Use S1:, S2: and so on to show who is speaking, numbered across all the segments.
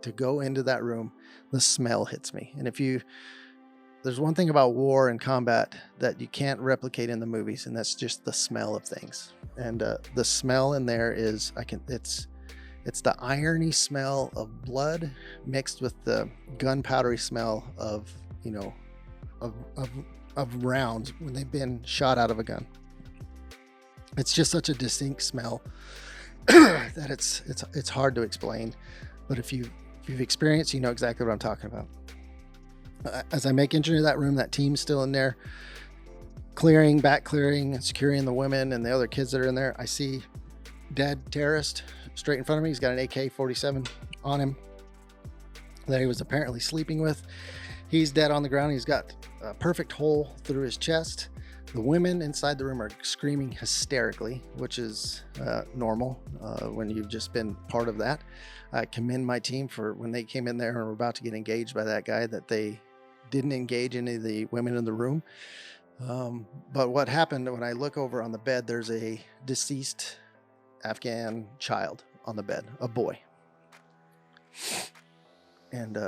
S1: to go into that room, the smell hits me. And there's one thing about war and combat that you can't replicate in the movies, and that's just the smell of things. And the smell in there is, it's the irony smell of blood mixed with the gunpowdery smell of, of rounds when they've been shot out of a gun. It's just such a distinct smell that it's hard to explain. But if you've experienced, you know exactly what I'm talking about. As I make entry into that room, that team's still in there, clearing, and securing the women and the other kids that are in there. I see dead terrorist straight in front of me. He's got an AK-47 on him that he was apparently sleeping with. He's dead on the ground. He's got a perfect hole through his chest. The women inside the room are screaming hysterically, which is normal when you've just been part of that. I commend my team for when they came in there and were about to get engaged by that guy, that they didn't engage any of the women in the room. But what happened, when I look over on the bed, there's a deceased Afghan child on the bed, a boy. And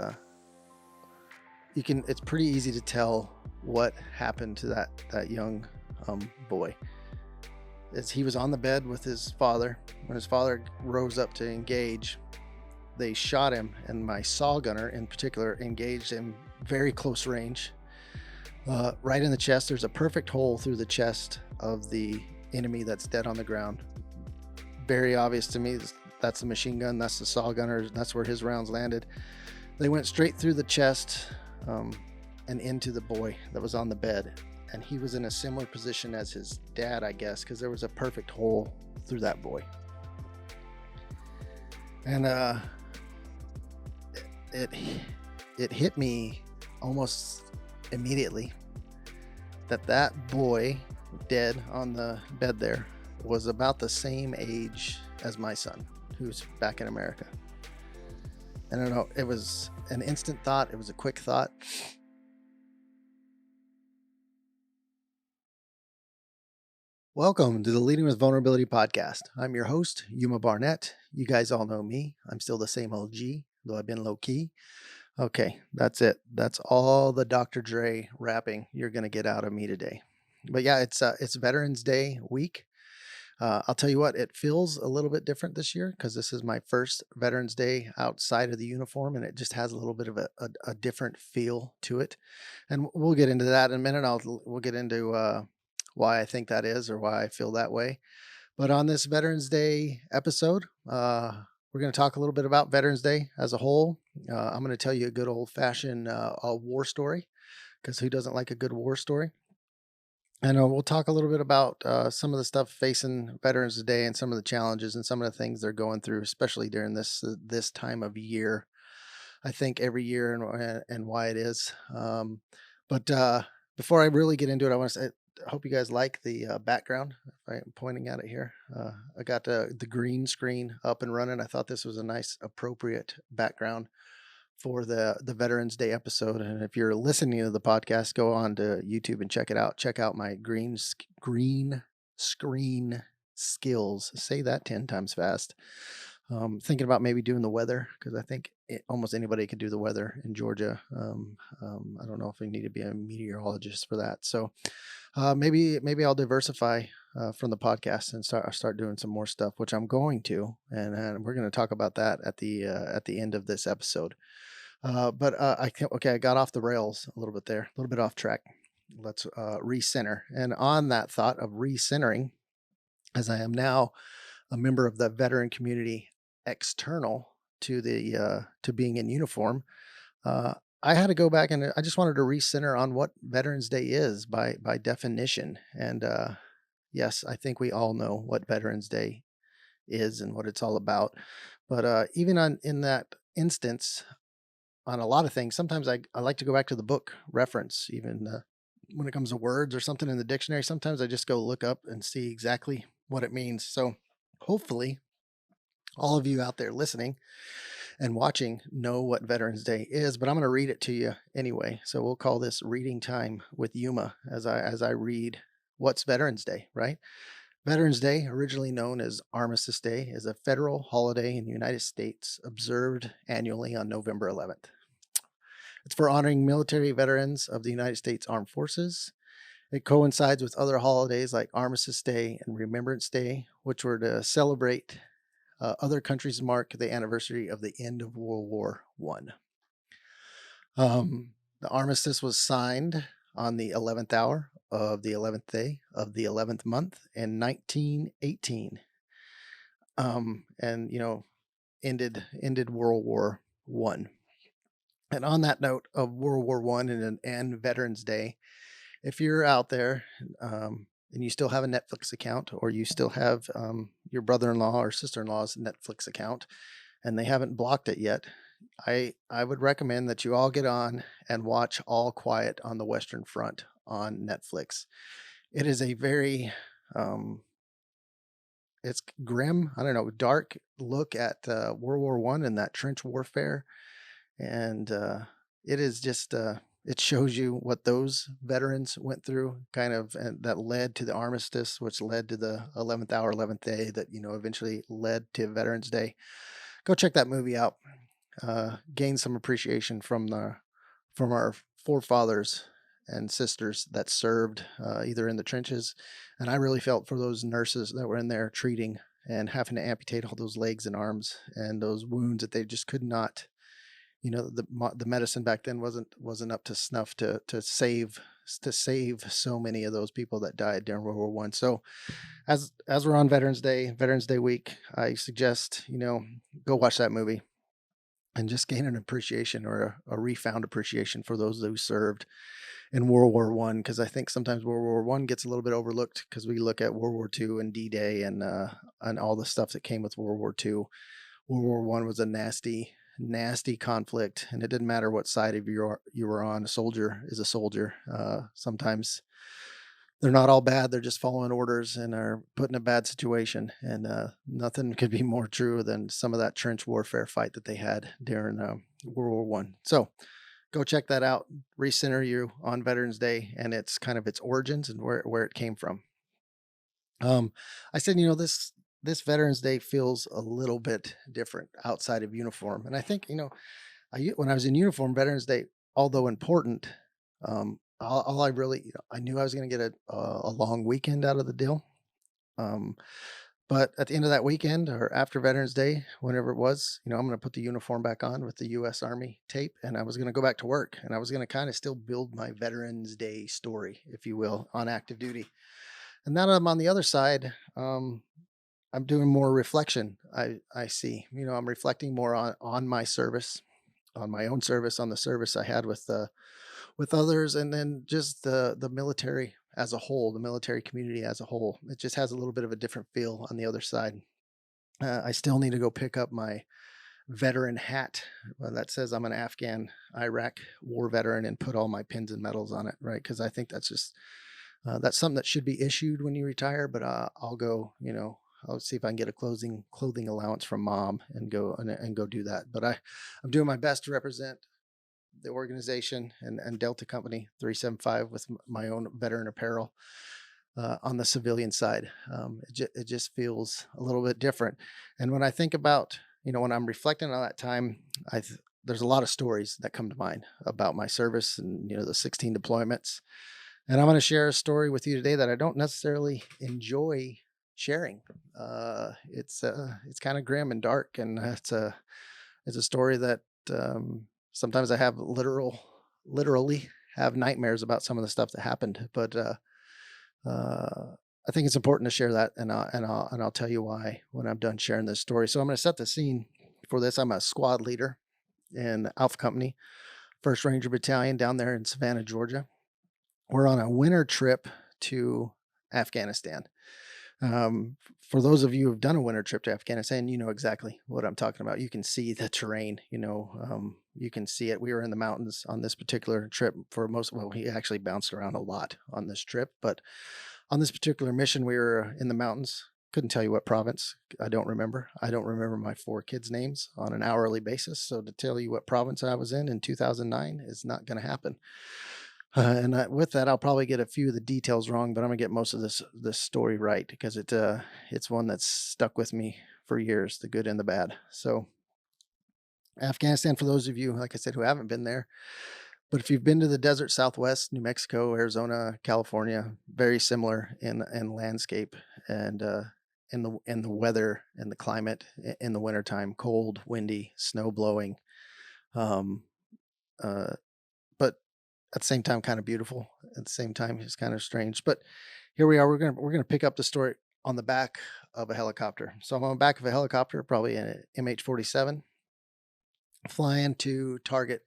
S1: it's pretty easy to tell what happened to that young boy. As he was on the bed with his father, when his father rose up to engage, they shot him, and my saw gunner in particular engaged him very close range, right in the chest. There's a perfect hole through the chest of the enemy that's dead on the ground. Very obvious to me, that's the machine gun, that's the saw gunner, that's where his rounds landed. They went straight through the chest and into the boy that was on the bed, and he was in a similar position as his dad, I guess, because there was a perfect hole through that boy. And it hit me almost immediately that boy dead on the bed there was about the same age as my son, who's back in America. And I don't know, it was an instant thought. It was a quick thought. Welcome to the Leading with Vulnerability podcast. I'm your host, Yuma Barnett. You guys all know me. I'm still the same old G, though I've been low key. Okay, that's it. That's all the Dr. Dre rapping you're going to get out of me today. But yeah, it's Veterans Day week. I'll tell you what, it feels a little bit different this year because this is my first Veterans Day outside of the uniform, and it just has a little bit of a different feel to it. And we'll get into that in a minute. We'll get into why I think that is, or why I feel that way. But on this Veterans Day episode, we're going to talk a little bit about Veterans Day as a whole. I'm going to tell you a good old-fashioned war story, because who doesn't like a good war story? And we'll talk a little bit about some of the stuff facing Veterans Day and some of the challenges and some of the things they're going through, especially during this time of year. I think every year and why it is. But before I really get into it, I hope you guys like the background. I'm pointing at it here. I got the green screen up and running. I thought this was a nice, appropriate background for the Veterans Day episode. And if you're listening to the podcast, go on to YouTube and check it out. Check out my green screen skills. Say that 10 times fast. Thinking about maybe doing the weather, because I think almost anybody can do the weather in Georgia. I don't know if we need to be a meteorologist for that. So maybe I'll diversify from the podcast and start doing some more stuff, which I'm going to, and we're going to talk about that at the end of this episode. But I got off the rails a little bit there, a little bit off track. Let's recenter. And on that thought of recentering, as I am now a member of the veteran community external to being in uniform, I had to go back and I just wanted to recenter on what Veterans Day is by definition. And yes, I think we all know what Veterans Day is and what it's all about. But even in that instance, on a lot of things, sometimes I like to go back to the book reference, even when it comes to words or something in the dictionary. Sometimes I just go look up and see exactly what it means. So hopefully all of you out there listening and watching know what Veterans Day is, but I'm going to read it to you anyway. So we'll call this reading time with Yuma as I read what's Veterans Day, right? Veterans Day, originally known as Armistice Day, is a federal holiday in the United States observed annually on November 11th. It's for honoring military veterans of the United States Armed Forces. It coincides with other holidays like Armistice Day and Remembrance Day, which were to celebrate other countries mark the anniversary of the end of World War One. The armistice was signed on the 11th hour of the 11th day of the 11th month in 1918, and ended World War One. And on that note of World War One and Veterans Day, if you're out there and you still have a Netflix account, or you still have your brother-in-law or sister-in-law's Netflix account, and they haven't blocked it yet, I would recommend that you all get on and watch All Quiet on the Western Front on Netflix. It is a very it's grim, I don't know, dark look at World War One and that trench warfare, and it is just it shows you what those veterans went through, kind of, and that led to the armistice, which led to the 11th hour, 11th day, that eventually led to Veterans Day. Go check that movie out. Gain some appreciation from our forefathers and sisters that served either in the trenches, and I really felt for those nurses that were in there treating and having to amputate all those legs and arms and those wounds that they just could not. The medicine back then wasn't up to snuff to save so many of those people that died during World War One. So as we're on Veterans Day week, I suggest go watch that movie and just gain an appreciation, or a refound appreciation, for those who served in World War One, because I think sometimes World War One gets a little bit overlooked because we look at World War Two and D-Day and all the stuff that came with World War Two. World War One was a nasty conflict, and it didn't matter what side of you were on. A soldier is a soldier. Sometimes they're not all bad. They're just following orders and are put in a bad situation. And nothing could be more true than some of that trench warfare fight that they had during World War One. So go check that out. Recenter you on Veterans Day and its kind of its origins and where it came from. I said, this Veterans Day feels a little bit different outside of uniform, and I think when I was in uniform, Veterans Day, although important, all I really, I knew I was going to get a long weekend out of the deal. But at the end of that weekend, or after Veterans Day, whenever it was, I'm going to put the uniform back on with the U.S. Army tape, and I was going to go back to work, and I was going to kind of still build my Veterans Day story, if you will, on active duty. And now that I'm on the other side, I'm doing more reflection. I see, I'm reflecting more on my service, on my own service, on the service I had with others, and then just the military as a whole, the military community as a whole. It just has a little bit of a different feel on the other side. I still need to go pick up my veteran hat that says I'm an Afghan Iraq war veteran, and put all my pins and medals on it, right? Because I think that's just that's something that should be issued when you retire. But I'll go, I'll see if I can get a clothing allowance from mom and go do that. But I'm doing my best to represent the organization and Delta Company 375 with my own veteran apparel on the civilian side. It just feels a little bit different. And when I think about, when I'm reflecting on that time, there's a lot of stories that come to mind about my service and, the 16 deployments. And I'm going to share a story with you today that I don't necessarily enjoy sharing. It's kind of grim and dark, and it's a story that sometimes I have literally have nightmares about some of the stuff that happened. But I think it's important to share that, and I'll tell you why when I'm done sharing this story. So I'm going to set the scene for this. I'm a squad leader in Alpha Company, 1st Ranger Battalion, down there in Savannah, Georgia. We're on a winter trip to Afghanistan. For those of you who've done a winter trip to Afghanistan, you know exactly what I'm talking about. You can see the terrain, you can see it. We were in the mountains on this particular trip we actually bounced around a lot on this trip, but on this particular mission, we were in the mountains. Couldn't tell you what province. I don't remember my 4 kids' names on an hourly basis. So to tell you what province I was in 2009 is not going to happen. With that, I'll probably get a few of the details wrong, but I'm gonna get most of this story right because it's one that's stuck with me for years, the good and the bad. So Afghanistan, for those of you, like I said, who haven't been there, but if you've been to the desert Southwest, New Mexico, Arizona, California, very similar in landscape and in the weather and the climate in the wintertime, cold, windy, snow blowing. Um, uh, but at the same time, kind of beautiful. At the same time, it's kind of strange. But here we are. We're gonna pick up the story on the back of a helicopter. So I'm on the back of a helicopter, probably an MH-47, flying to target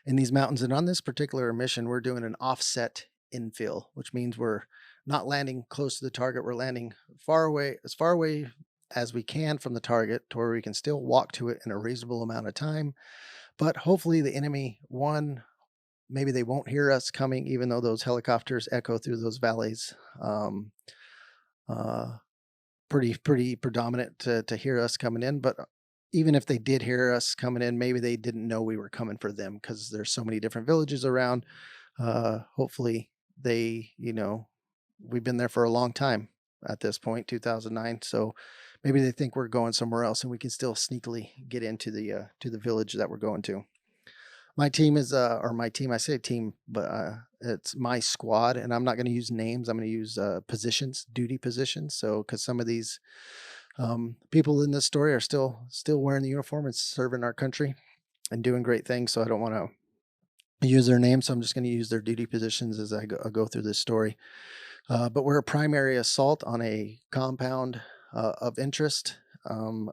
S1: in these mountains. And on this particular mission, we're doing an offset infill, which means we're not landing close to the target. We're landing far away as we can from the target to where we can still walk to it in a reasonable amount of time. But hopefully the enemy, one, maybe they won't hear us coming, even though those helicopters echo through those valleys. Um, uh, pretty predominant to hear us coming in. But even if they did hear us coming in, maybe they didn't know we were coming for them because there's so many different villages around. Hopefully they, we've been there for a long time at this point, 2009. So maybe they think we're going somewhere else and we can still sneakily get into the village that we're going to. My team is, or my team, I say team, but it's my squad, and I'm not going to use names. I'm going to use positions, duty positions. So, because some of these people in this story are still wearing the uniform and serving our country and doing great things. So I don't want to use their names. So I'm just going to use their duty positions as I go through this story. But we're a primary assault on a compound of interest. On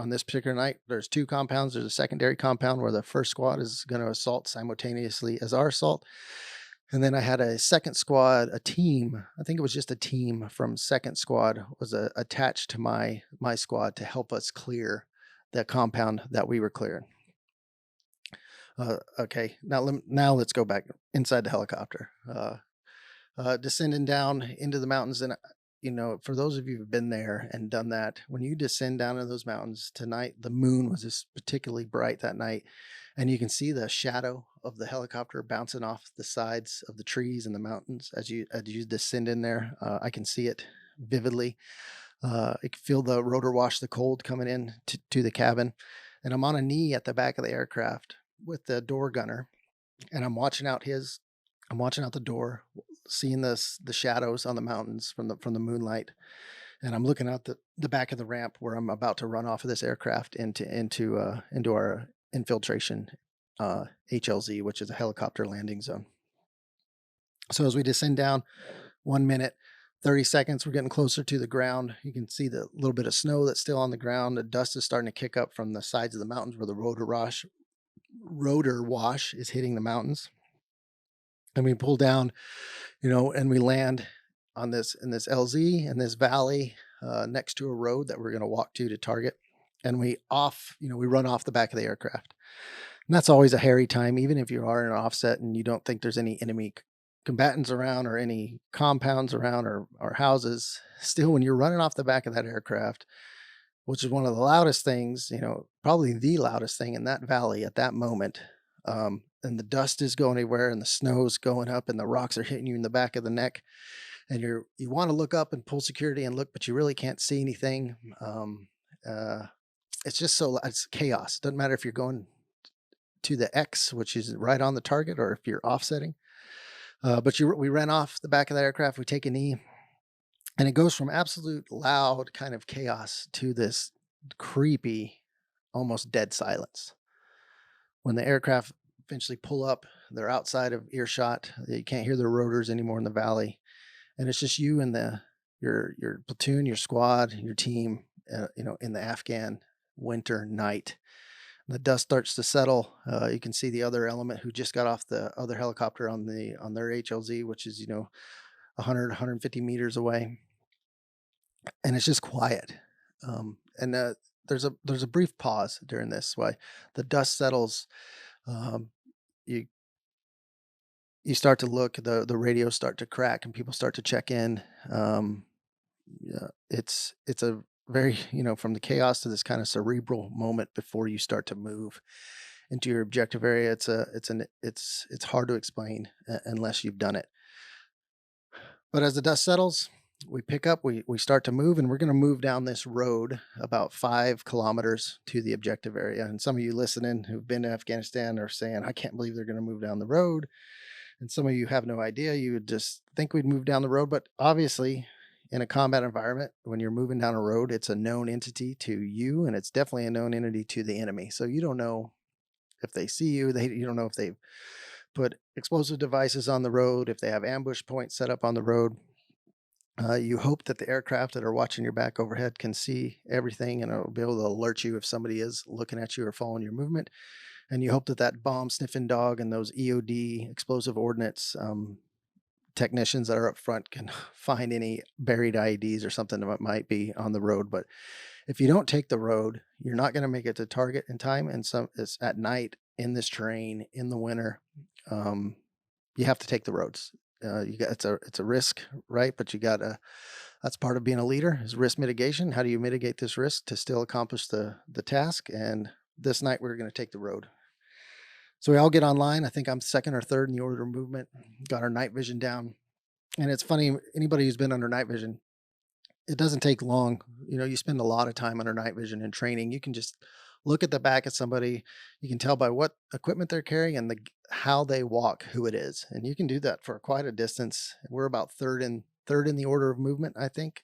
S1: this particular night, there's two compounds. There's a secondary compound where the first squad is going to assault simultaneously as our assault. And then I had a second squad, a team. I think it was just a team from second squad was attached to my squad to help us clear the compound that we were clearing. Okay, now let's go back inside the helicopter. Descending down into the mountains, and for those of you who've been there and done that, when you descend down into those mountains tonight, the moon was just particularly bright that night, and you can see the shadow of the helicopter bouncing off the sides of the trees and the mountains as you descend in there. I can see it vividly. I can feel the rotor wash, the cold coming in to the cabin, and I'm on a knee at the back of the aircraft with the door gunner, and I'm watching out the door, seeing the shadows on the mountains from the moonlight, and I'm looking out the back of the ramp where I'm about to run off of this aircraft into our infiltration HLZ, which is a helicopter landing zone. So as we descend down, 1 minute, 30 seconds, we're getting closer to the ground. You can see the little bit of snow that's still on the ground. The dust is starting to kick up from the sides of the mountains where the rotor wash is hitting the mountains. And we pull down, and we land on in this LZ in this valley next to a road that we're going to walk to target. And we run off the back of the aircraft. And that's always a hairy time, even if you are in an offset and you don't think there's any enemy combatants around or any compounds around or houses. Still, when you're running off the back of that aircraft, which is one of the loudest things, probably the loudest thing in that valley at that moment. And the dust is going everywhere and the snow's going up and the rocks are hitting you in the back of the neck. And you want to look up and pull security and look, but you really can't see anything. It's just it's chaos. Doesn't matter if you're going to the X, which is right on the target, or if you're offsetting. But we ran off the back of that aircraft. We take a knee, and it goes from absolute loud kind of chaos to this creepy, almost dead silence. When the aircraft eventually pull up, they're outside of earshot. You can't hear the rotors anymore in the valley, and it's just you and your platoon, your squad, your team. In the Afghan winter night. The dust starts to settle. You can see the other element who just got off the other helicopter on their HLZ, which is 150 meters away, and it's just quiet. And there's a brief pause during this. Why the dust settles, you start to look. The radios start to crack, and people start to check in. Yeah, it's a very from the chaos to this kind of cerebral moment before you start to move. into your objective area. It's hard to explain unless you've done it. But as the dust settles, we pick up, we start to move, and we're going to move down this road about 5 kilometers to the objective area. And some of you listening who've been to Afghanistan are saying, I can't believe they're going to move down the road. And some of you have no idea. You would just think we'd move down the road. But obviously, in a combat environment, when you're moving down a road, it's a known entity to you, and it's definitely a known entity to the enemy. So you don't know if they see you. You don't know if they've put explosive devices on the road, if they have ambush points set up on the road. You hope that the aircraft that are watching your back overhead can see everything and it'll be able to alert you if somebody is looking at you or following your movement. And you hope that that bomb sniffing dog and those EOD explosive ordnance technicians that are up front can find any buried IEDs or something that might be on the road. But if you don't take the road, you're not going to make it to target in time. And it's at night in this terrain in the winter. You have to take the roads. It's a risk, right? But that's part of being a leader is risk mitigation. How do you mitigate this risk to still accomplish the task? And this night we're going to take the road. So we all get online. I think I'm second or third in the order of movement. Got our night vision down. And it's funny, anybody who's been under night vision, it doesn't take long. You spend a lot of time under night vision and training. You can just look at the back of somebody. You can tell by what equipment they're carrying and how they walk, who it is. And you can do that for quite a distance. We're about third in the order of movement, I think,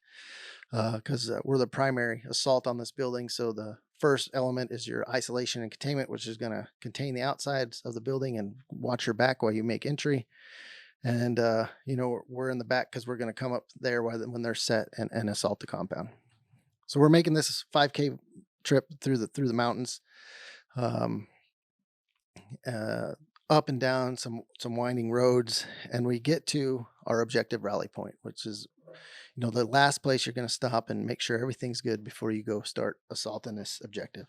S1: because we're the primary assault on this building. So the first element is your isolation and containment, which is going to contain the outsides of the building and watch your back while you make entry. And, we're in the back because we're going to come up there when they're set and assault the compound. So we're making this 5K trip through the mountains, up and down some winding roads. And we get to our objective rally point, which is, the last place you're going to stop and make sure everything's good before you go start assaulting this objective.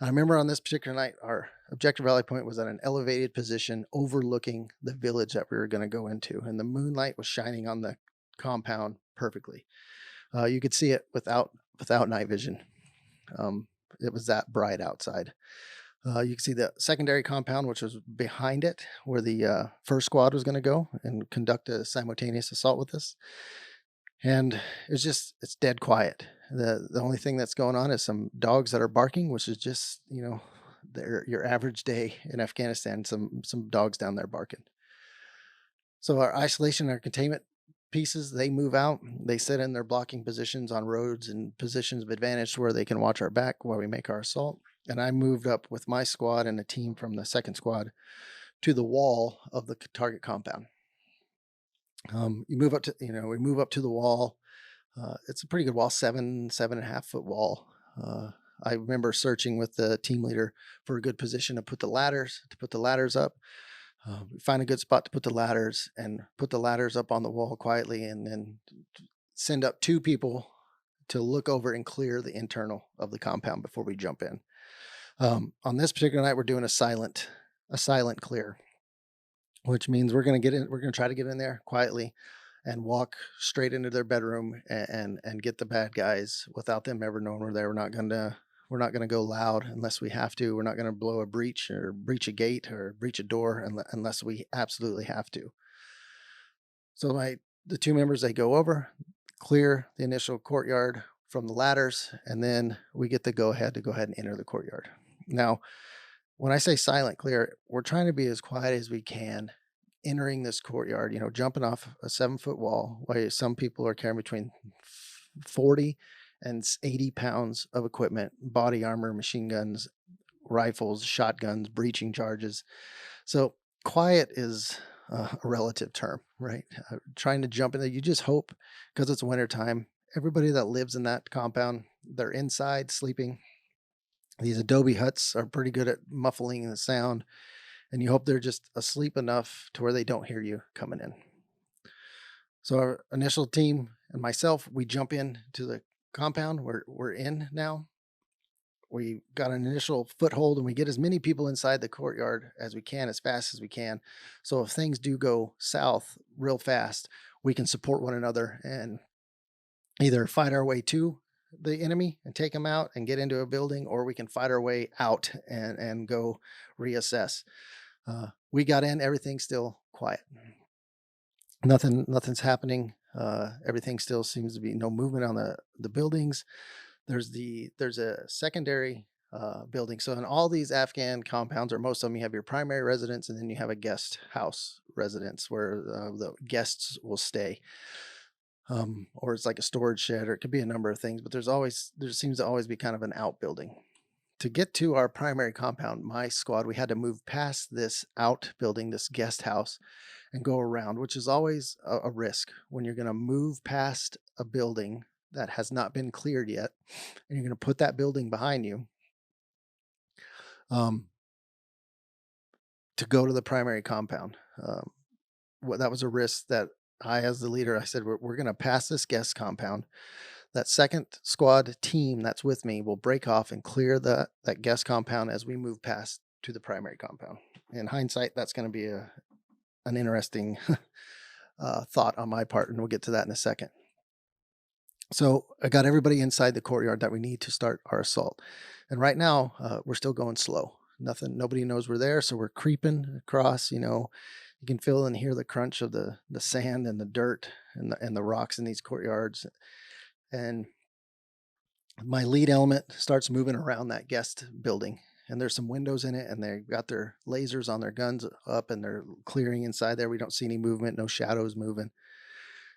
S1: I remember on this particular night, our objective rally point was at an elevated position overlooking the village that we were going to go into. And the moonlight was shining on the compound perfectly. You could see it without night vision. It was that bright outside. You can see the secondary compound, which was behind it, where the first squad was going to go and conduct a simultaneous assault with us. And it's dead quiet. The only thing that's going on is some dogs that are barking, which is just, your average day in Afghanistan, some dogs down there barking. So our isolation, our containment pieces, they move out. They sit in their blocking positions on roads and positions of advantage where they can watch our back while we make our assault. And I moved up with my squad and a team from the second squad to the wall of the target compound. We move up to the wall. It's a pretty good wall, 7.5 foot wall. I remember searching with the team leader for a good position to put the ladders up. We find a good spot to put the ladders up on the wall quietly, and then send up 2 people to look over and clear the internal of the compound before we jump in. On this particular night, we're doing a silent clear, which means we're going to try to get in there quietly and walk straight into their bedroom and get the bad guys without them ever knowing we're there. We're not going to go loud unless we have to. We're not going to blow a breach or breach a gate or breach a door unless we absolutely have to. So the 2 members, they go over, clear the initial courtyard from the ladders, and then we get the go ahead and enter the courtyard. Now, when I say silent clear, we're trying to be as quiet as we can entering this courtyard, jumping off a 7-foot wall, while some people are carrying between 40 and 80 pounds of equipment, body armor, machine guns, rifles, shotguns, breaching charges. So quiet is a relative term, right? Trying to jump in there, you just hope, because it's wintertime, everybody that lives in that compound, they're inside sleeping. These adobe huts are pretty good at muffling the sound, and you hope they're just asleep enough to where they don't hear you coming in. So our initial team and myself, we jump in to the compound. We're in now. We got an initial foothold, and we get as many people inside the courtyard as we can, as fast as we can. So if things do go south real fast, we can support one another and either fight our way to the enemy and take them out and get into a building, or we can fight our way out and go reassess. We got in, everything's still quiet. Nothing's happening. Everything still seems to be no movement on the buildings. There's a secondary building. So in all these Afghan compounds, or most of them, you have your primary residence, and then you have a guest house residence where the guests will stay. Or it's like a storage shed, or it could be a number of things. But there seems to always be kind of an outbuilding. To get to our primary compound, my squad, we had to move past this outbuilding, this guest house, and go around, which is always a risk when you're going to move past a building that has not been cleared yet, and you're going to put that building behind you, um, to go to the primary compound. That was a risk that I, as the leader, I said, we're going to pass this guest compound. That second squad team that's with me will break off and clear that guest compound as we move past to the primary compound. In hindsight, that's going to be an interesting thought on my part, and we'll get to that in a second. So I got everybody inside the courtyard that we need to start our assault. And right now, we're still going slow. Nobody knows we're there, so we're creeping across. You can feel and hear the crunch of the sand and the dirt and the rocks in these courtyards. And my lead element starts moving around that guest building, and there's some windows in it, and they've got their lasers on their guns up, and they're clearing inside there. We don't see any movement, no shadows moving.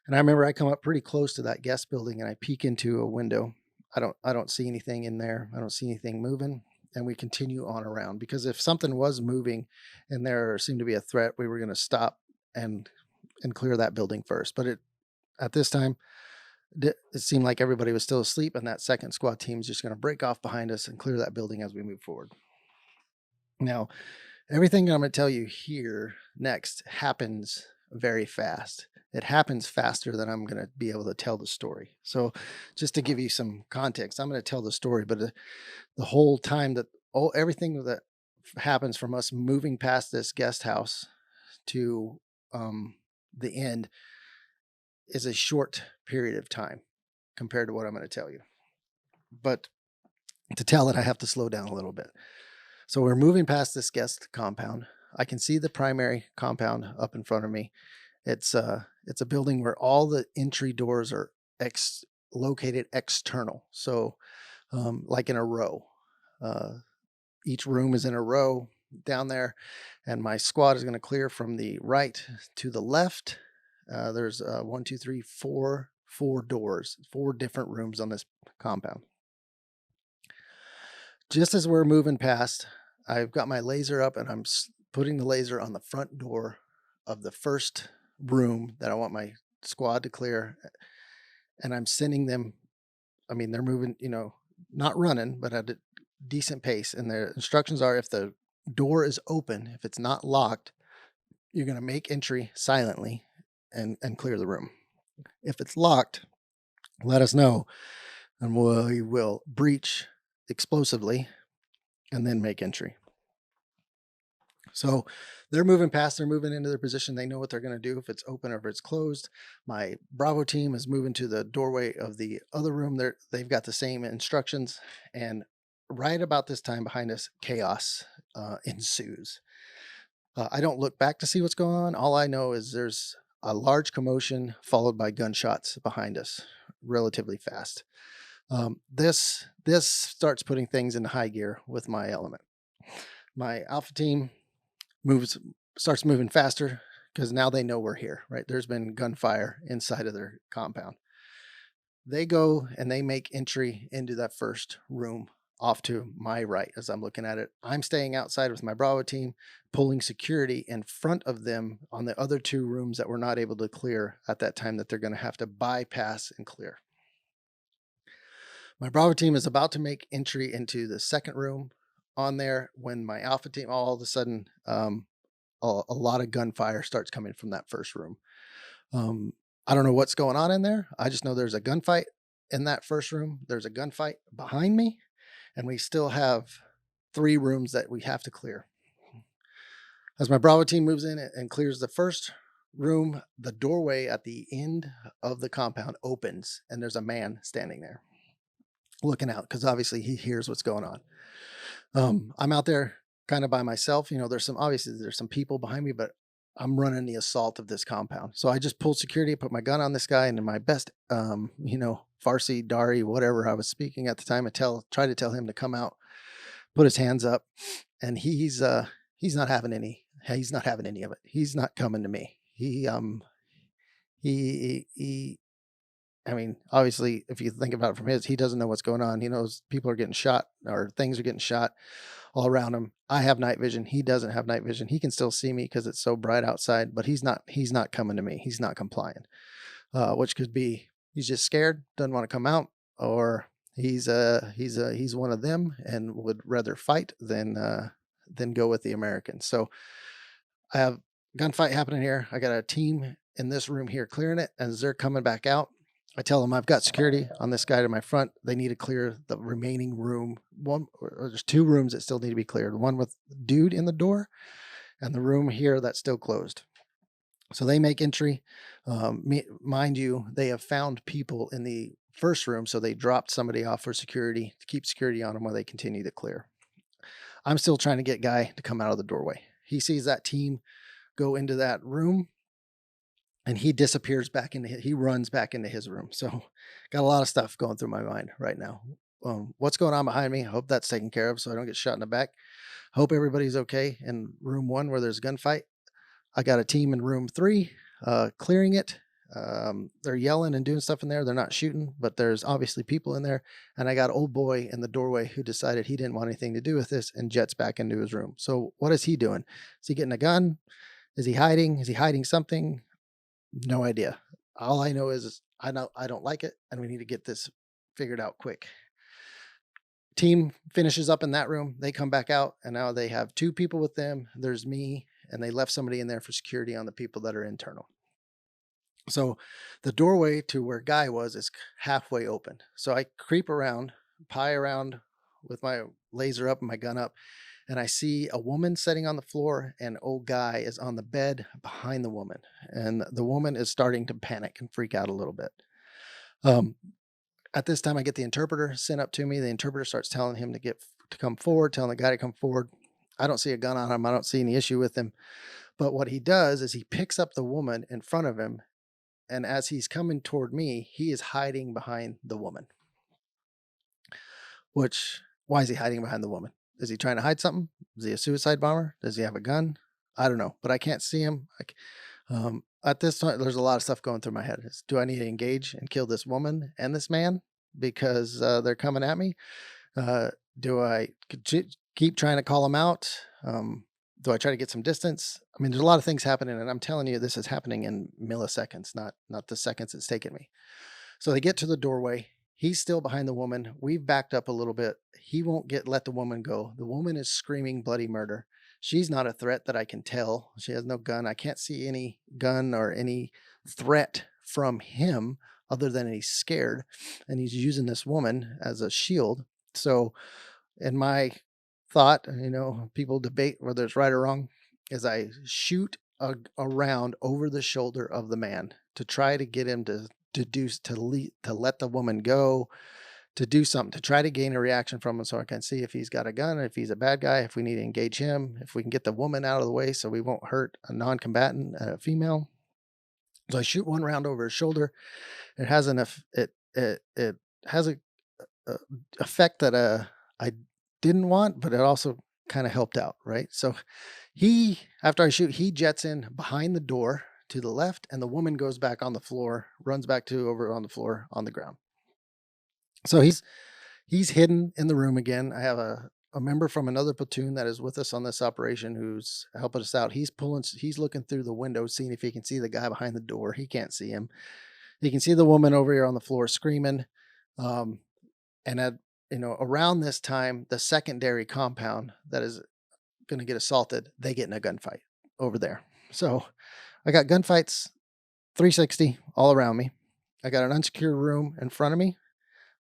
S1: And I remember I come up pretty close to that guest building, and I peek into a window. I don't see anything in there. I don't see anything moving. And we continue on around, because if something was moving and there seemed to be a threat, we were going to stop and clear that building first. But at this time, it seemed like everybody was still asleep, and that second squad team is just going to break off behind us and clear that building as we move forward. Now, everything I'm going to tell you here next happens very fast. It happens faster than I'm going to be able to tell the story. So just to give you some context, I'm going to tell the story, but the whole time everything that happens from us moving past this guest house to the end is a short period of time compared to what I'm going to tell you. But to tell it, I have to slow down a little bit. So we're moving past this guest compound. I can see the primary compound up in front of me. It's a building where all the entry doors are located external. So like in a row. Each room is in a row down there, and my squad is going to clear from the right to the left. There's 1, 2, 3, 4 doors, 4 different rooms on this compound. Just as we're moving past, I've got my laser up, and I'm putting the laser on the front door of the first room that I want my squad to clear. And I'm sending them, I mean, they're moving, not running, but at a decent pace. And their instructions are, if the door is open, if it's not locked, you're going to make entry silently and clear the room. If it's locked, let us know, and we will breach explosively and then make entry. So they're moving past, they're moving into their position. They know what they're going to do, if it's open or if it's closed. My Bravo team is moving to the doorway of the other room. They've got the same instructions. And right about this time behind us, chaos ensues. I don't look back to see what's going on. All I know is there's a large commotion followed by gunshots behind us relatively fast. This starts putting things into high gear with my element. My Alpha team starts moving faster, because now they know we're here, right? There's been gunfire inside of their compound. They go and they make entry into that first room off to my right. As I'm looking at it, I'm staying outside with my Bravo team, pulling security in front of them on the other 2 rooms that we're not able to clear at that time, that they're going to have to bypass and clear. My Bravo team is about to make entry into the second room on there when my Alpha team, all of a sudden, a lot of gunfire starts coming from that first room. I don't know what's going on in there. I just know there's a gunfight in that first room. There's a gunfight behind me, and we still have 3 rooms that we have to clear. As my Bravo team moves in and clears the first room, the doorway at the end of the compound opens, and there's a man standing there. looking out because obviously he hears what's going on. I'm out there kind of by myself. There's some people behind me, but I'm running the assault of this compound. So I just pulled security, put my gun on this guy, and in my best, Farsi, Dari, whatever I was speaking at the time, try to tell him to come out, put his hands up, and he's not having any. He's not having any of it. He's not coming to me. He I mean, obviously, if you think about it from he doesn't know what's going on. He knows people are getting shot or things are getting shot all around him. I have night vision. He doesn't have night vision. He can still see me because it's so bright outside, but he's not coming to me. He's not complying. Which could be he's just scared, doesn't want to come out, or he's one of them and would rather fight than go with the Americans. So I have gunfight happening here. I got a team in this room here clearing it. As they're coming back out, I tell them I've got security on this guy to my front. They need to clear the remaining room. There's two rooms that still need to be cleared. One with dude in the door, and the room here that's still closed. So they make entry. Mind you, they have found people in the first room, so they dropped somebody off for security to keep security on them while they continue to clear. I'm still trying to get guy to come out of the doorway. He sees that team go into that room and he disappears he runs back into his room. So got a lot of stuff going through my mind right now. What's going on behind me? I hope that's taken care of so I don't get shot in the back. Hope everybody's okay in room 1 where there's a gunfight. I got a team in room 3 clearing it. They're yelling and doing stuff in there. They're not shooting, but there's obviously people in there. And I got old boy in the doorway who decided he didn't want anything to do with this and jets back into his room. So what is he doing? Is he getting a gun? Is he hiding? Is he hiding something? No idea. All I know is I don't like it, and we need to get this figured out quick. Team finishes up in that room. They come back out, and now they have 2 people with them. There's me, and they left somebody in there for security on the people that are internal. So the doorway to where Guy was is halfway open. So I creep around, pie around with my laser up and my gun up, and I see a woman sitting on the floor, and old Guy is on the bed behind the woman. And the woman is starting to panic and freak out a little bit. At this time, I get the interpreter sent up to me. The interpreter starts telling him to come forward, telling the guy to come forward. I don't see a gun on him. I don't see any issue with him. But what he does is he picks up the woman in front of him. And as he's coming toward me, he is hiding behind the woman. Why is he hiding behind the woman? Is he trying to hide something? Is he a suicide bomber? Does he have a gun? I don't know, but I can't see him. At this time, there's a lot of stuff going through my head. Do I need to engage and kill this woman and this man because they're coming at me? Do I keep trying to call them out? Do I try to get some distance? I mean, there's a lot of things happening, and I'm telling you, this is happening in milliseconds, not the seconds it's taken me. So they get to the doorway. He's still behind the woman. We've backed up a little bit. He won't let the woman go. The woman is screaming bloody murder. She's not a threat that I can tell. She has no gun. I can't see any gun or any threat from him other than he's scared, and he's using this woman as a shield. So in my thought, people debate whether it's right or wrong, is I shoot around over the shoulder of the man to try to get him to let the woman go, to do something, to try to gain a reaction from him so I can see if he's got a gun, if he's a bad guy, if we need to engage him, if we can get the woman out of the way so we won't hurt a non-combatant, a female. So I shoot one round over his shoulder. It has it has a effect that I didn't want, but it also kind of helped out, right? So after I shoot, he jets in behind the door to the left, and the woman goes back on the floor, runs back to over on the floor on the ground. So he's hidden in the room again. I have a member from another platoon that is with us on this operation who's helping us out. He's looking through the window, seeing if he can see the guy behind the door. He can't see him. He can see the woman over here on the floor screaming. And around this time, the secondary compound that is going to get assaulted, they get in a gunfight over there. So I got gunfights 360 all around me. I got an unsecured room in front of me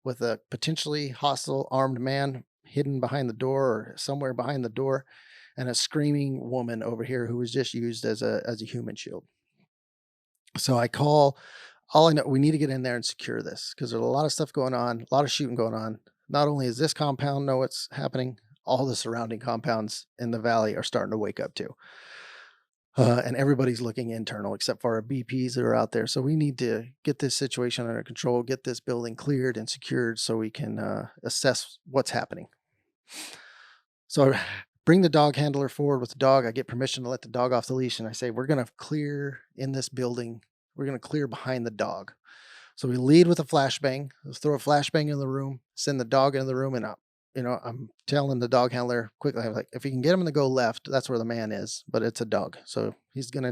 S1: with a potentially hostile armed man hidden behind the door or somewhere behind the door, and a screaming woman over here who was just used as a human shield. So I call all I know, we need to get in there and secure this because there's a lot of stuff going on, a lot of shooting going on. Not only is this compound know what's happening, all the surrounding compounds in the valley are starting to wake up too. And everybody's looking internal except for our BPs that are out there. So we need to get this situation under control, get this building cleared and secured so we can assess what's happening. So I bring the dog handler forward with the dog. I get permission to let the dog off the leash, and I say, we're going to clear in this building. We're going to clear behind the dog. So we lead with a flashbang. Let's throw a flashbang in the room, send the dog into the room, and I'm telling the dog handler quickly, I'm like, if you can get him to go left, that's where the man is, but it's a dog. So the dog's going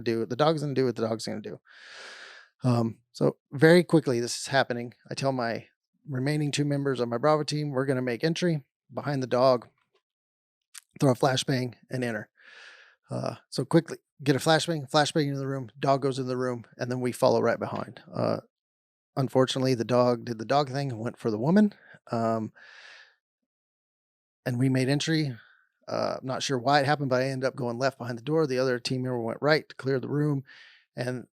S1: to do what the dog's going to do. So very quickly, this is happening. I tell my remaining 2 members of my Bravo team, we're going to make entry behind the dog, throw a flashbang, and enter. So quickly get a flashbang into the room, dog goes in the room, and then we follow right behind. Unfortunately, the dog did the dog thing and went for the woman. And we made entry. I'm not sure why it happened, but I ended up going left behind the door. The other team member went right to clear the room. And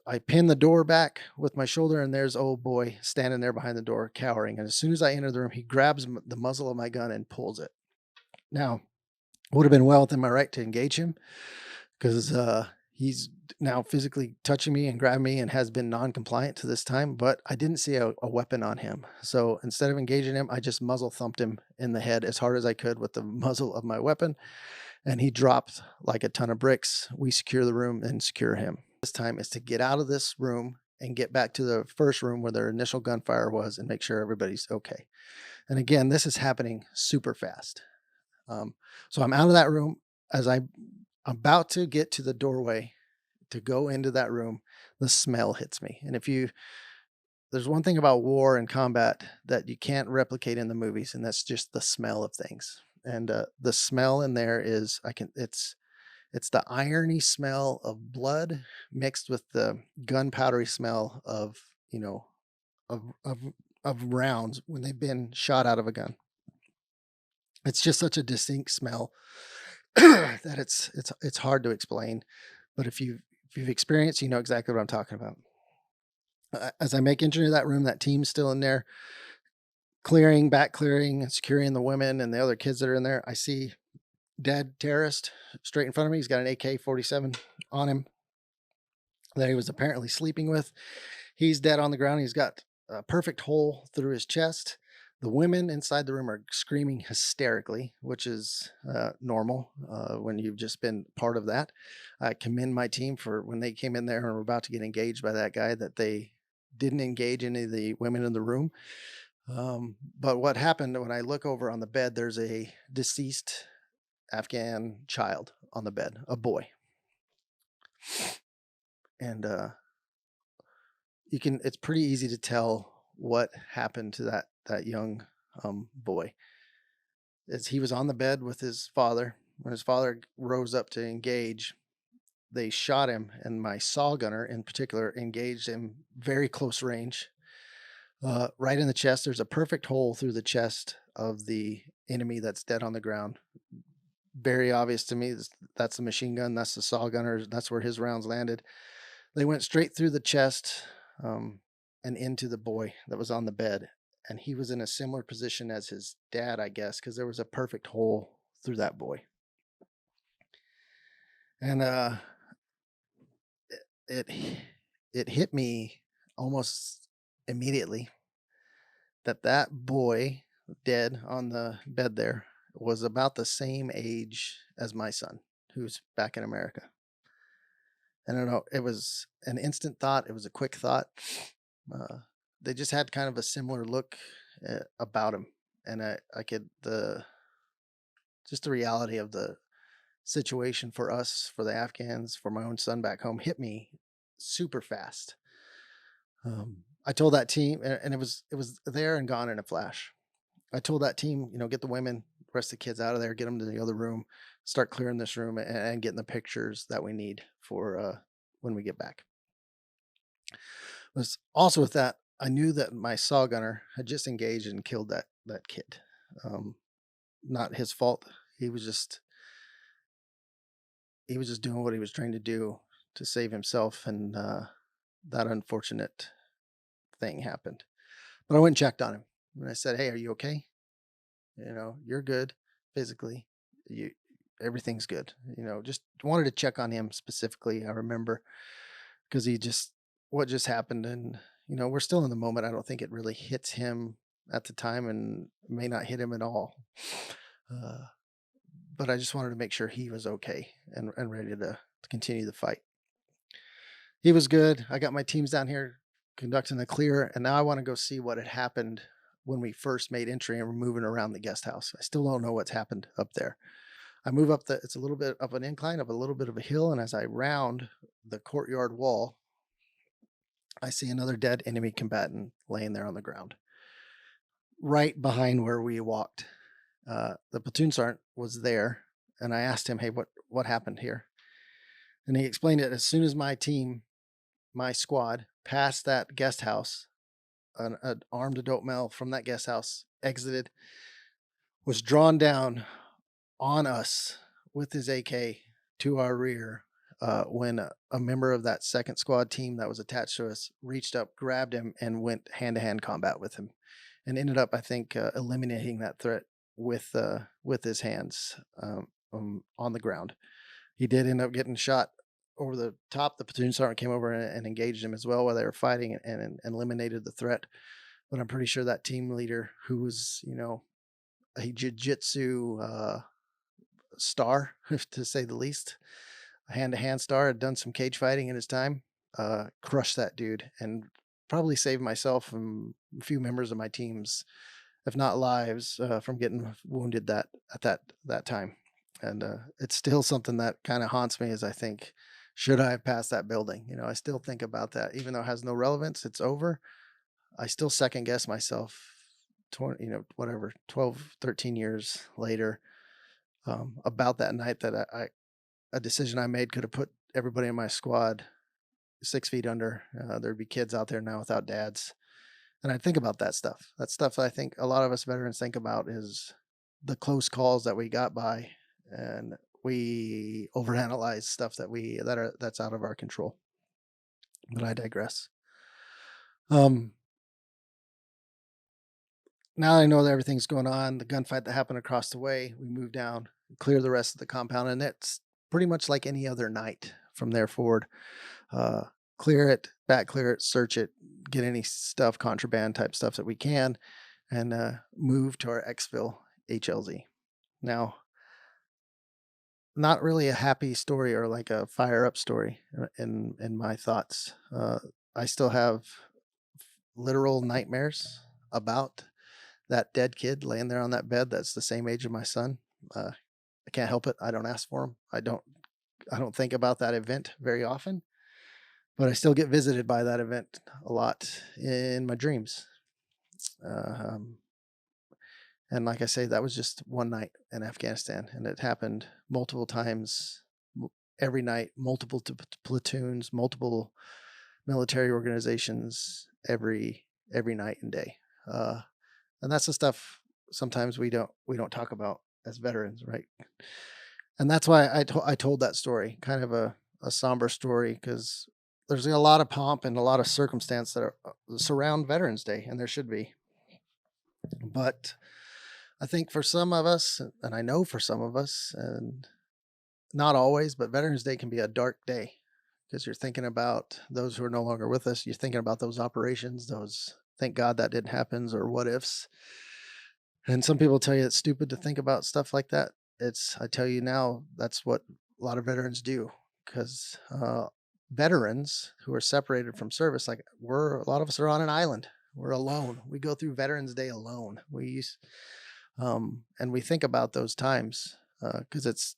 S1: I pinned the door back with my shoulder, and there's old boy standing there behind the door, cowering. And as soon as I enter the room, he grabs the muzzle of my gun and pulls it. Now, would have been well within my right to engage him because he's now physically touching me and grabbing me and has been non-compliant to this time, but I didn't see a weapon on him. So instead of engaging him, I just muzzle thumped him in the head as hard as I could with the muzzle of my weapon, and he dropped like a ton of bricks. We secure the room and secure him. This time is to get out of this room and get back to the first room where their initial gunfire was and make sure everybody's okay. And again, this is happening super fast. So I'm out of that room. As I'm about to get to the doorway to go into that room, the smell hits me. And there's one thing about war and combat that you can't replicate in the movies, and that's just the smell of things. And the smell in there it's the irony smell of blood mixed with the gunpowdery smell of, of, of, of rounds when they've been shot out of a gun. It's just such a distinct smell that it's hard to explain. But if you've experienced, you know exactly what I'm talking about. As I make entry to that room, that team's still in there, clearing, and securing the women and the other kids that are in there. I see dead terrorist straight in front of me. He's got an AK-47 on him that he was apparently sleeping with. He's dead on the ground. He's got a perfect hole through his chest. The women inside the room are screaming hysterically, which is normal when you've just been part of that. I commend my team for when they came in there and were about to get engaged by that guy, that they didn't engage any of the women in the room. But what happened, when I look over on the bed, there's a deceased Afghan child on the bed, a boy. And it's pretty easy to tell what happened to that young boy. As he was on the bed with his father, when his father rose up to engage, they shot him, and my saw gunner in particular engaged him very close range, right in the chest. There's a perfect hole through the chest of the enemy that's dead on the ground. Very obvious to me. That's the machine gun. That's the saw gunner. That's where his rounds landed. They went straight through the chest and into the boy that was on the bed. And he was in a similar position as his dad, I guess, because there was a perfect hole through that boy. And it hit me almost immediately that boy dead on the bed there was about the same age as my son, who's back in America. And I don't know, it was an instant thought. It was a quick thought. They just had kind of a similar look about him. And just the reality of the situation for us, for the Afghans, for my own son back home, hit me super fast. I told that team, and it was there and gone in a flash. I told that team, get the women, the rest of the kids out of there, get them to the other room, start clearing this room and getting the pictures that we need for when we get back. Was also with that, I knew that my saw gunner had just engaged and killed that kid. Not his fault. He was just doing what he was trying to do to save himself and that unfortunate thing happened. But I went and checked on him and I said, "Hey, are you okay? You're good physically. You Everything's good." Just wanted to check on him specifically. I remember because he just what just happened, and we're still in the moment. I don't think it really hits him at the time, and may not hit him at all. Uh, but I just wanted to make sure he was okay and ready to continue the fight. He was good. I got my teams down here conducting the clear, and now I want to go see what had happened when we first made entry and we're moving around the guest house. I still don't know what's happened up there. I move up it's a little bit of an incline, up a little bit of a hill, and as I round the courtyard wall, I see another dead enemy combatant laying there on the ground, right behind where we walked. The platoon sergeant was there, and I asked him, "Hey, what happened here?" And he explained it. As soon as my squad passed that guest house, an armed adult male from that guest house exited, was drawn down on us with his AK to our rear, when a member of that second squad team that was attached to us reached up, grabbed him, and went hand to hand combat with him, and ended up, I think, eliminating that threat with his hands, on the ground. He did end up getting shot over the top. The platoon sergeant came over and engaged him as well while they were fighting, and eliminated the threat. But I'm pretty sure that team leader, who was, a jiu-jitsu star, to say the least, a hand-to-hand star, had done some cage fighting in his time, crushed that dude and probably saved myself and a few members of my teams, if not lives, from getting wounded that time. And it's still something that kind of haunts me as I think, should I have passed that building? I still think about that, even though it has no relevance. It's over. I still second guess myself 20, whatever, 12, 13 years later, about that night, that a decision I made could have put everybody in my squad 6 feet under. There'd be kids out there now without dads. And I think about that stuff. That stuff I think a lot of us veterans think about is the close calls that we got by, and we overanalyze stuff that's out of our control. But I digress. Now I know that everything's going on. The gunfight that happened across the way, we move down, clear the rest of the compound, and it's pretty much like any other night from there forward. Uh, Clear it, back clear it, search it, get any stuff, contraband type stuff that we can, and move to our exfil HLZ. Now, not really a happy story or like a fire up story in my thoughts. I still have literal nightmares about that dead kid laying there on that bed that's the same age of my son. I can't help it. I don't ask for him. I don't think about that event very often, but I still get visited by that event a lot in my dreams. Um, and like I say, that was just one night in Afghanistan, and it happened multiple times, every night, multiple platoons, multiple military organizations, every night and day. And that's the stuff sometimes we don't talk about as veterans, right? And that's why I told that story, kind of a somber story, because there's a lot of pomp and a lot of circumstance that surround Veterans Day, and there should be. But I think for some of us, and I know for some of us, and not always, but Veterans Day can be a dark day, because you're thinking about those who are no longer with us. You're thinking about those operations, those thank God that didn't happen, or what ifs. And some people tell you it's stupid to think about stuff like that. I tell you now, that's what a lot of veterans do, because veterans who are separated from service, like a lot of us are on an island. We're alone. We go through Veterans Day alone. And we think about those times because it's,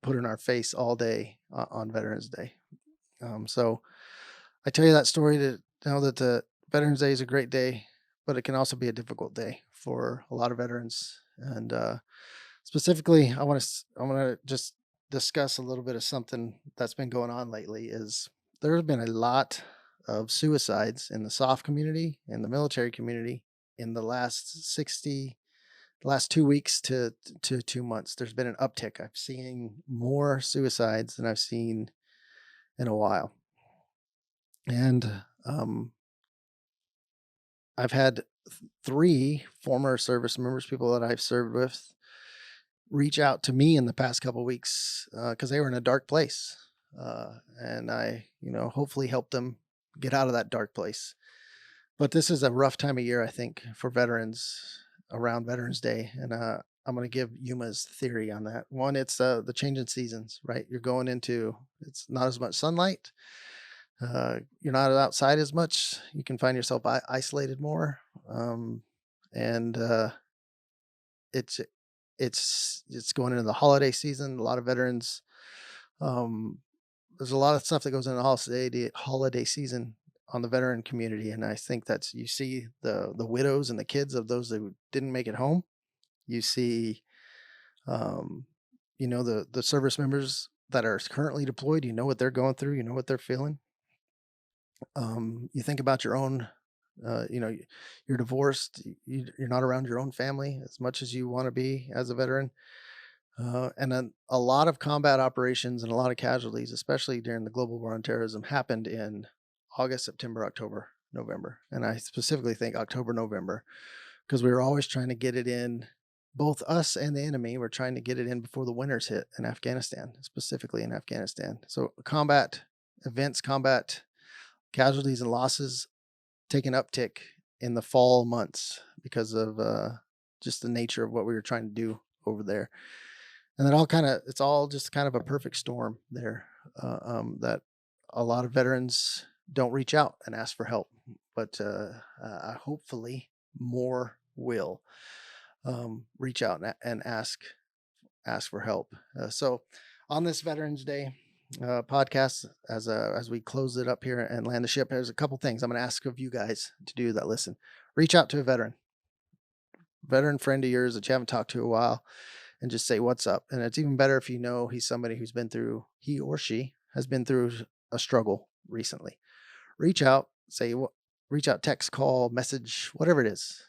S1: put in our face all day on Veterans Day. So I tell you that story to know that the Veterans Day is a great day, but it can also be a difficult day for a lot of veterans. And specifically, I want to just discuss a little bit of something that's been going on lately. Is there have been a lot of suicides in the SOF community, in the military community, in the last 2 weeks to 2 months. There's been an uptick. I've seen more suicides than I've seen in a while. And I've had 3 former service members, people that I've served with, reach out to me in the past couple weeks, because they were in a dark place, and I, hopefully help them get out of that dark place. But this is a rough time of year, I think, for veterans around Veterans Day, and, I'm gonna give Yuma's theory on that. One, it's, the change in seasons, right? You're going into it's not as much sunlight, you're not outside as much, you can find yourself isolated more, and, it's it's going into the holiday season. A lot of veterans, um, there's a lot of stuff that goes into the holiday season on the veteran community, and I think that's you see the widows and the kids of those that didn't make it home. You see, um, the service members that are currently deployed. You know what they're going through. You know what they're feeling. You think about your own. You're divorced. You're not around your own family as much as you want to be as a veteran. And then a lot of combat operations and a lot of casualties, especially during the global war on terrorism, happened in August, September, October, November. And I specifically think October, November, because we were always trying to get it in, both us and the enemy were trying to get it in before the winters hit in Afghanistan, specifically in Afghanistan. So combat events, combat casualties and losses take an uptick in the fall months because of just the nature of what we were trying to do over there. And it's all just kind of a perfect storm there, that a lot of veterans don't reach out and ask for help, but hopefully more will reach out and ask for help. So on this Veterans Day podcast, as we close it up here and land the ship, there's a couple things I'm going to ask of you guys to do that listen. Reach out to a veteran friend of yours that you haven't talked to in a while, and just say what's up. And it's even better if you know he's somebody he or she has been through a struggle recently. Reach out, reach out, text, call, message, whatever it is,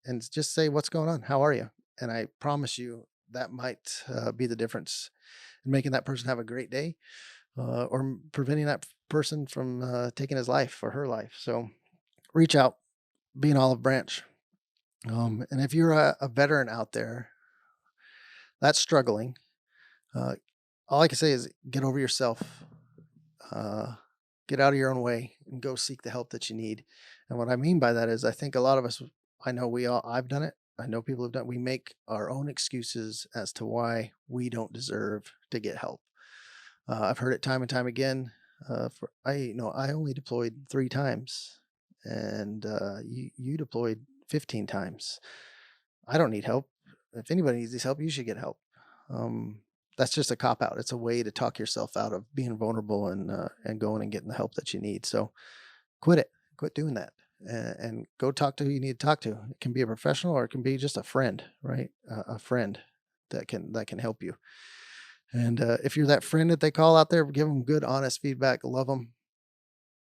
S1: and just say what's going on. How are you? And I promise you that might be the difference in making that person have a great day, or preventing that person from taking his life or her life. So reach out, be an olive branch. And if you're a veteran out there that's struggling, uh, all I can say is get over yourself, uh, get out of your own way, and go seek the help that you need. And what I mean by that is, I think a lot of us, I've done it. I know people have done. We make our own excuses as to why we don't deserve to get help. I've heard it time and time again. I only deployed 3 times, and you deployed 15 times. I don't need help. If anybody needs this help, you should get help. Um, that's just a cop out. It's a way to talk yourself out of being vulnerable and going and getting the help that you need. So quit it. Quit doing that, and go talk to who you need to talk to. It can be a professional or it can be just a friend, right? A friend that can help you. And if you're that friend that they call out there, give them good, honest feedback. Love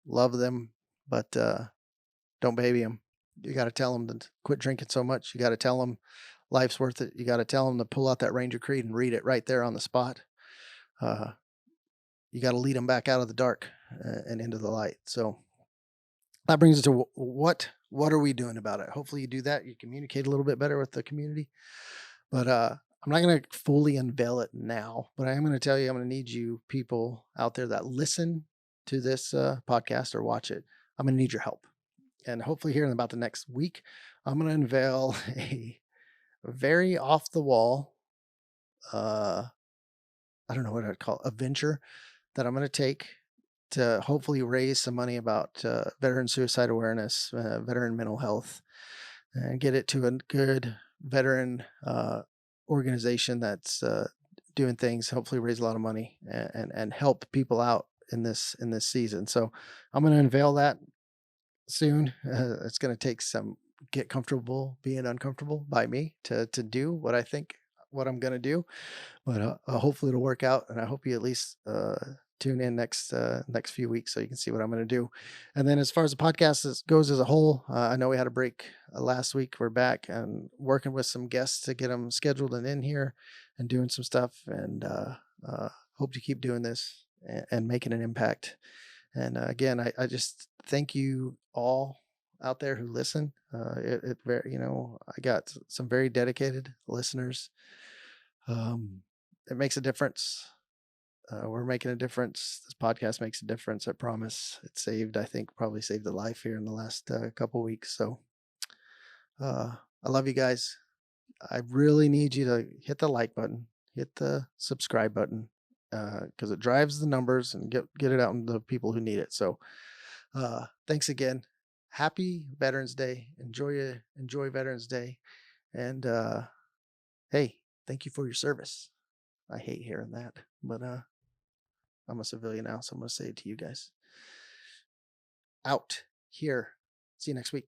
S1: them, but don't baby them. You got to tell them to quit drinking so much. You got to tell them life's worth it. You got to tell them to pull out that Ranger Creed and read it right there on the spot. Uh, you got to lead them back out of the dark and into the light. So that brings us to what are we doing about it? Hopefully you do that. You communicate a little bit better with the community. But I'm not going to fully unveil it now, but I am going to tell you, I'm going to need you people out there that listen to this podcast or watch it. I'm going to need your help. And hopefully here in about the next week, I'm going to unveil a very off the wall, I don't know what I'd call it, a venture that I'm going to take to hopefully raise some money about veteran suicide awareness, veteran mental health, and get it to a good veteran organization that's doing things, hopefully raise a lot of money and help people out in this season. So I'm going to unveil that soon. It's going to take some get comfortable being uncomfortable by me to do what I'm going to do, but hopefully it'll work out. And I hope you at least tune in next few weeks so you can see what I'm going to do. And then as far as the podcast goes as a whole, I know we had a break last week. We're back and working with some guests to get them scheduled and in here and doing some stuff, and hope to keep doing this and making an impact. And again, I just thank you all out there who listen. It very, I got some very dedicated listeners. It makes a difference. We're making a difference. This podcast makes a difference. I promise. It saved, I think, probably saved a life here in the last couple weeks. So uh, I love you guys. I really need you to hit the like button, hit the subscribe button, because it drives the numbers and get it out to the people who need it. So thanks again. Happy Veterans Day. Enjoy Veterans Day. And hey, thank you for your service. I hate hearing that, but I'm a civilian now, so I'm gonna say it to you guys. Out here. See you next week.